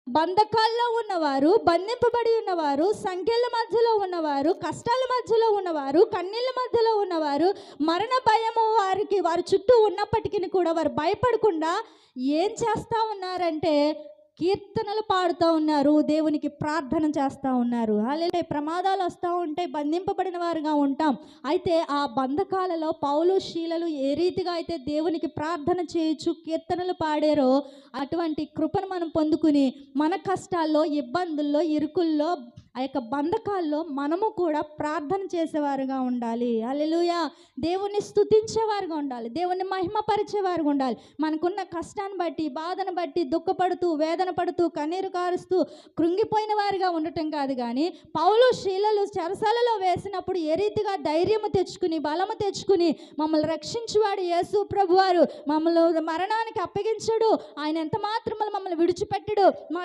బంధకాల్లో ఉన్నవారు, బంధింపబడి ఉన్నవారు, సంఖ్యల మధ్యలో ఉన్నవారు, కష్టాల మధ్యలో ఉన్నవారు, కన్నీళ్ళ మధ్యలో ఉన్నవారు, మరణ భయము వారి చుట్టూ ఉన్నప్పటికీ కూడా వారు భయపడకుండా ఏం చేస్తూ ఉన్నారంటే కీర్తనలు పాడుతూ ఉన్నారు, దేవునికి ప్రార్థన చేస్తూ ఉన్నారు. అలాగే ప్రమాదాలు వస్తూ ఉంటాయి, బంధింపబడిన వారుగా ఉంటాం. అయితే ఆ బంధకాలలో పౌలు శీలలు ఏ రీతిగా అయితే దేవునికి ప్రార్థన చేయొచ్చు, కీర్తనలు పాడారో అటువంటి కృపను మనం పొందుకుని మన కష్టాల్లో, ఇబ్బందుల్లో, ఇరుకుల్లో, ఆ యొక్క బంధకాల్లో మనము కూడా ప్రార్థన చేసేవారుగా ఉండాలి. హల్లెలూయా. దేవుణ్ణి స్తుతించేవారుగా ఉండాలి, దేవుణ్ణి మహిమపరిచేవారుగా ఉండాలి. మనకున్న కష్టాన్ని బట్టి, బాధను బట్టి దుఃఖపడుతూ, వేదన పడుతూ, కన్నీరు కారుస్తూ కృంగిపోయిన వారిగా ఉండటం కాదు. కానీ పౌలు శీలలు చెరసాలలో వేసినప్పుడు ఏ రీతిగా ధైర్యము తెచ్చుకుని, బలము తెచ్చుకుని మమ్మల్ని రక్షించువాడు యేసు ప్రభువారు, మమ్మల్ని మరణానికి అప్పగించడు, ఆయన ఎంత మాత్రము మమ్మల్ని విడిచిపెట్టడు, మా